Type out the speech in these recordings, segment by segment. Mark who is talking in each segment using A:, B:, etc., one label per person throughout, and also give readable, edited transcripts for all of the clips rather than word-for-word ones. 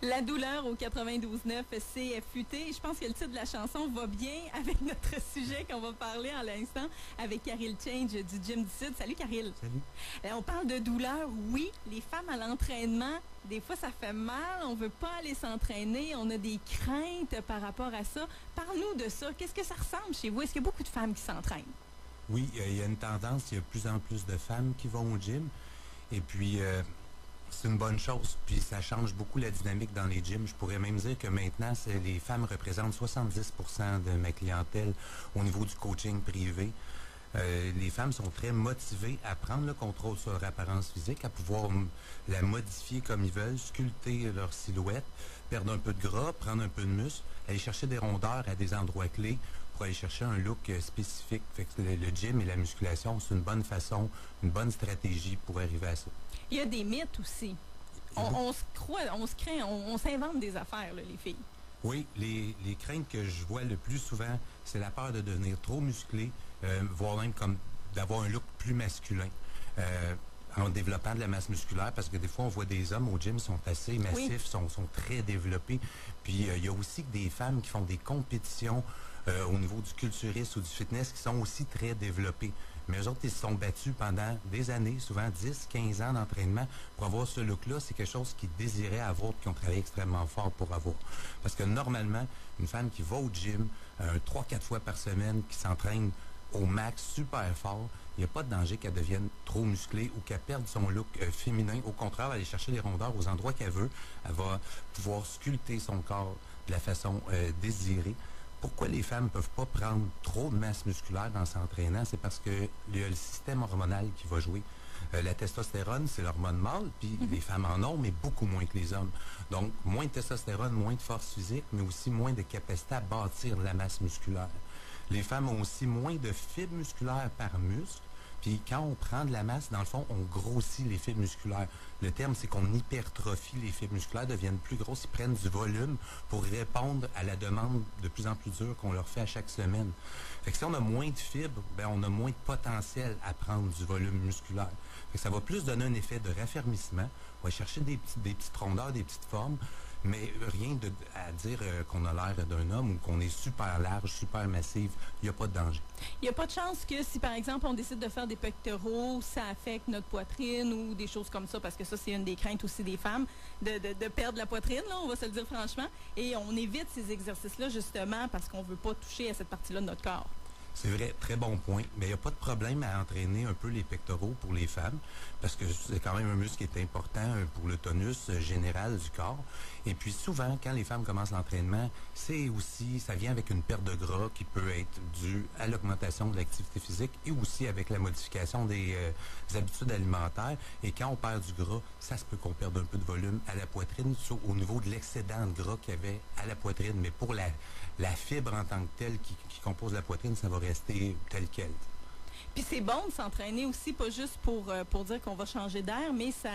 A: La douleur au 92.9 CFUT. Je pense que le titre de la chanson va bien avec notre sujet qu'on va parler en l'instant avec Caril Change du Gym du Sud. Salut Caril.
B: Salut.
A: On parle de douleur. Oui, les femmes à l'entraînement, des fois ça fait mal, on veut pas aller s'entraîner, on a des craintes par rapport à ça. Parle-nous de ça. Qu'est-ce que ça ressemble chez vous? Est-ce qu'il y a beaucoup de femmes qui s'entraînent?
B: Oui, il y a une tendance, il y a de plus en plus de femmes qui vont au gym. Et puis, c'est une bonne chose. Puis, ça change beaucoup la dynamique dans les gyms. Je pourrais même dire que maintenant, les femmes représentent 70% de ma clientèle au niveau du coaching privé. Les femmes sont très motivées à prendre le contrôle sur leur apparence physique, à pouvoir la modifier comme ils veulent, sculpter leur silhouette, perdre un peu de gras, prendre un peu de muscle, aller chercher des rondeurs à des endroits clés pour aller chercher un look spécifique. Fait que le gym et la musculation, c'est une bonne façon, une bonne stratégie pour arriver à ça.
A: Il y a des mythes aussi. On se croit, on se craint, on s'invente des affaires, là, les filles.
B: Oui, les craintes que je vois le plus souvent, c'est la peur de devenir trop musclé, voire même comme d'avoir un look plus masculin. En développant de la masse musculaire, parce que des fois, on voit des hommes au gym qui sont assez massifs, sont très développés. Puis, il y a aussi des femmes qui font des compétitions au niveau du culturisme ou du fitness qui sont aussi très développées. Mais eux autres, ils se sont battus pendant des années, souvent 10, 15 ans d'entraînement pour avoir ce look-là. C'est quelque chose qu'ils désiraient avoir et qu'ils ont travaillé extrêmement fort pour avoir. Parce que normalement, une femme qui va au gym 3-4 fois par semaine, qui s'entraîne au max, super fort, il n'y a pas de danger qu'elle devienne trop musclée ou qu'elle perde son look féminin. Au contraire, elle va aller chercher les rondeurs aux endroits qu'elle veut. Elle va pouvoir sculpter son corps de la façon désirée. Pourquoi les femmes ne peuvent pas prendre trop de masse musculaire en s'entraînant? C'est parce que il y a le système hormonal qui va jouer. La testostérone, c'est l'hormone mâle, puis les femmes en ont, mais beaucoup moins que les hommes. Donc, moins de testostérone, moins de force physique, mais aussi moins de capacité à bâtir de la masse musculaire. Les femmes ont aussi moins de fibres musculaires par muscle. Puis quand on prend de la masse, dans le fond, on grossit les fibres musculaires. Le terme, c'est qu'on hypertrophie les fibres musculaires, deviennent plus grosses, ils prennent du volume pour répondre à la demande de plus en plus dure qu'on leur fait à chaque semaine. Fait que si on a moins de fibres, ben on a moins de potentiel à prendre du volume musculaire. Fait que ça va plus donner un effet de raffermissement. On va chercher des petites rondeurs, des petites formes, mais rien à dire qu'on a l'air d'un homme ou qu'on est super large, super massif. Il n'y a pas de danger.
A: Il n'y a pas de chance que si, par exemple, on décide de faire des pectoraux, ça affecte notre poitrine ou des choses comme ça, parce que ça, c'est une des craintes aussi des femmes, de perdre la poitrine, là, on va se le dire franchement. Et on évite ces exercices-là, justement, parce qu'on ne veut pas toucher à cette partie-là de notre corps.
B: C'est vrai, très bon point. Mais il n'y a pas de problème à entraîner un peu les pectoraux pour les femmes, parce que c'est quand même un muscle qui est important pour le tonus général du corps. Et puis souvent, quand les femmes commencent l'entraînement, ça vient avec une perte de gras qui peut être due à l'augmentation de l'activité physique et aussi avec la modification des habitudes alimentaires. Et quand on perd du gras, ça se peut qu'on perde un peu de volume à la poitrine, au niveau de l'excédent de gras qu'il y avait à la poitrine. Mais pour la fibre en tant que telle qui compose la poitrine, ça va rester tel quel.
A: Puis c'est bon de s'entraîner aussi, pas juste pour dire qu'on va changer d'air, mais ça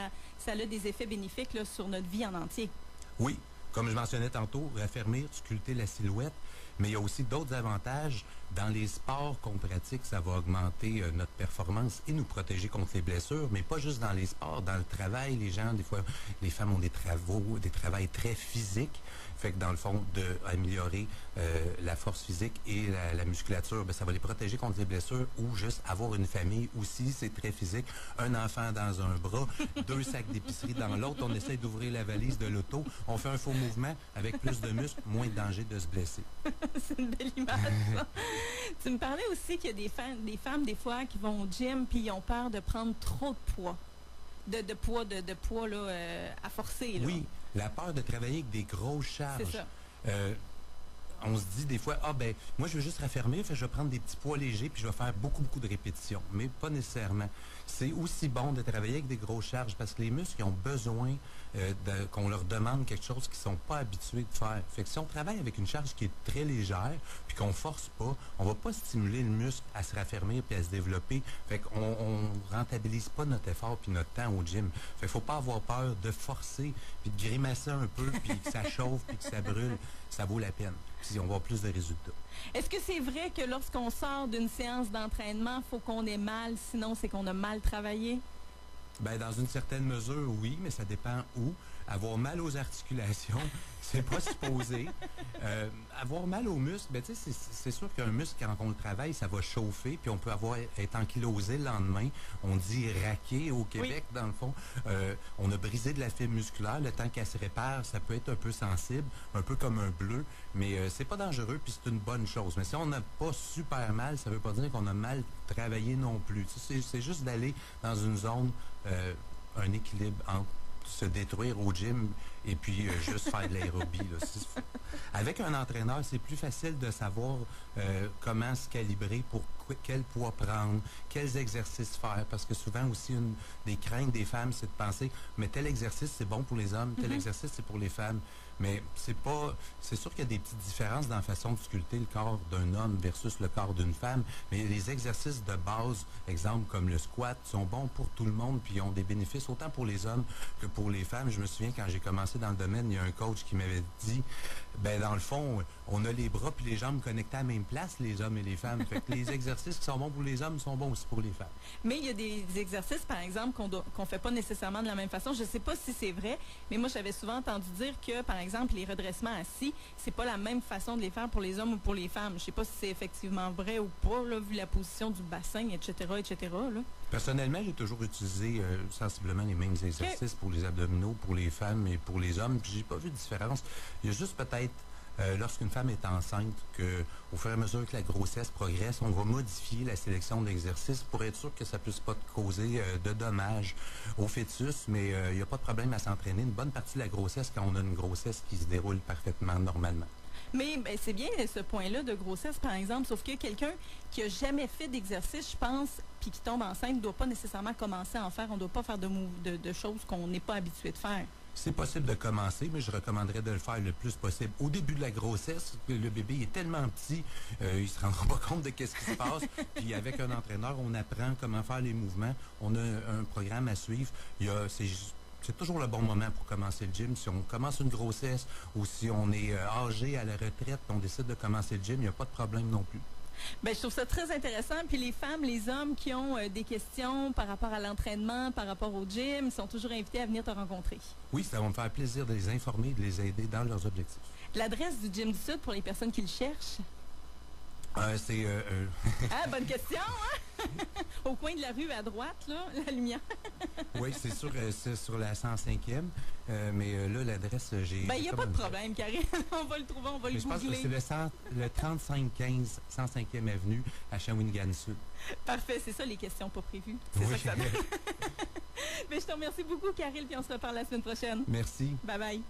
A: a des effets bénéfiques là, sur notre vie en entier.
B: Oui, comme je mentionnais tantôt, raffermir, sculpter la silhouette, mais il y a aussi d'autres avantages. Dans les sports qu'on pratique, ça va augmenter notre performance et nous protéger contre les blessures, mais pas juste dans les sports, dans le travail, les gens, des fois, les femmes ont des travails très physiques, fait que dans le fond, d'améliorer la force physique et la musculature, ben, ça va les protéger contre les blessures ou juste avoir une famille aussi, c'est très physique. Un enfant dans un bras, 2 sacs d'épicerie dans l'autre, on essaie d'ouvrir la valise de l'auto, on fait un faux mouvement avec plus de muscles, moins de danger de se blesser.
A: C'est une belle image, ça. Tu me parlais aussi qu'il y a des femmes, des fois, qui vont au gym puis ils ont peur de prendre trop de poids. De poids là, à forcer. Là.
B: Oui, la peur de travailler avec des grosses charges.
A: C'est ça.
B: On se dit des fois, moi je veux juste raffermir, je vais prendre des petits poids légers puis je vais faire beaucoup de répétitions. Mais pas nécessairement. C'est aussi bon de travailler avec des grosses charges parce que les muscles ils ont besoin qu'on leur demande quelque chose qu'ils ne sont pas habitués de faire. Fait que si on travaille avec une charge qui est très légère puis qu'on force pas, on va pas stimuler le muscle à se raffermir puis à se développer. Fait qu'on rentabilise pas notre effort puis notre temps au gym. Fait qu'il faut pas avoir peur de forcer puis de grimacer un peu puis que ça chauffe puis que ça brûle. Ça vaut la peine. Puis on va avoir plus de résultats.
A: Est-ce que c'est vrai que lorsqu'on sort d'une séance d'entraînement, il faut qu'on ait mal, sinon c'est qu'on a mal travaillé?
B: Ben, dans une certaine mesure, oui, mais ça dépend où. Avoir mal aux articulations, c'est pas supposé. Avoir mal aux muscles, ben, tu sais, c'est sûr qu'un muscle, quand on le travaille, ça va chauffer, puis on peut être ankylosé le lendemain. On dit raqué au Québec, oui, dans le fond. On a brisé de la fibre musculaire. Le temps qu'elle se répare, ça peut être un peu sensible, un peu comme un bleu, mais c'est pas dangereux, puis c'est une bonne chose. Mais si on n'a pas super mal, ça veut pas dire qu'on a mal travaillé non plus. C'est juste d'aller dans une zone, un équilibre entre se détruire au gym et puis juste faire de l'aérobie. Avec un entraîneur, c'est plus facile de savoir comment se calibrer pour quel poids prendre, quels exercices faire, parce que souvent aussi une des craintes des femmes, c'est de penser, mais tel exercice c'est bon pour les hommes, tel exercice c'est pour les femmes. Mais c'est sûr qu'il y a des petites différences dans la façon de sculpter le corps d'un homme versus le corps d'une femme, mais les exercices de base, exemple comme le squat, sont bons pour tout le monde, puis ils ont des bénéfices autant pour les hommes que pour les femmes. Je me souviens quand j'ai commencé dans le domaine, il y a un coach qui m'avait dit, ben dans le fond, on a les bras puis les jambes connectés à la même place, les hommes et les femmes. Fait que les exercices qui sont bons pour les hommes sont bons aussi pour les femmes.
A: Mais il y a des exercices, par exemple, qu'on fait pas nécessairement de la même façon. Je sais pas si c'est vrai, mais moi j'avais souvent entendu dire que, par exemple, les redressements assis, c'est pas la même façon de les faire pour les hommes ou pour les femmes. Je sais pas si c'est effectivement vrai ou pas, là, vu la position du bassin, etc., etc., là.
B: Personnellement, j'ai toujours utilisé sensiblement les mêmes exercices pour les abdominaux, pour les femmes et pour les hommes, puis j'ai pas vu de différence. Il y a juste peut-être lorsqu'une femme est enceinte, qu'au fur et à mesure que la grossesse progresse, on va modifier la sélection de l'exercice pour être sûr que ça ne puisse pas causer de dommages au fœtus, mais il n'y a pas de problème à s'entraîner une bonne partie de la grossesse quand on a une grossesse qui se déroule parfaitement normalement.
A: Mais ben, c'est bien ce point-là de grossesse, par exemple, sauf que quelqu'un qui n'a jamais fait d'exercice, je pense, puis qui tombe enceinte, ne doit pas nécessairement commencer à en faire. On ne doit pas faire de choses qu'on n'est pas habitué de faire.
B: C'est possible de commencer, mais je recommanderais de le faire le plus possible. Au début de la grossesse, le bébé est tellement petit, il ne se rendra pas compte de ce qui se passe. Puis avec un entraîneur, on apprend comment faire les mouvements. On a un programme à suivre. C'est toujours le bon moment pour commencer le gym. Si on commence une grossesse ou si on est âgé à la retraite, on décide de commencer le gym, il n'y a pas de problème non plus.
A: Bien, je trouve ça très intéressant. Puis les femmes, les hommes qui ont des questions par rapport à l'entraînement, par rapport au gym, sont toujours invités à venir te rencontrer.
B: Oui, ça va me faire plaisir de les informer, de les aider dans leurs objectifs.
A: L'adresse du Gym du Sud pour les personnes qui le cherchent? Ah, bonne question, hein? Au coin de la rue à droite, là, la lumière.
B: Oui, c'est sur la 105e. Mais là, l'adresse, j'ai...
A: Ben, il n'y a pas de problème, Karine. On va le trouver, on va le googler.
B: Je pense que c'est le 3515 105e avenue à Shawinigan-Sud.
A: Parfait, c'est ça les questions pas prévues. C'est ça que ça donne. Mais je te remercie beaucoup, Karine, puis on se reparle la semaine prochaine.
B: Merci.
A: Bye bye.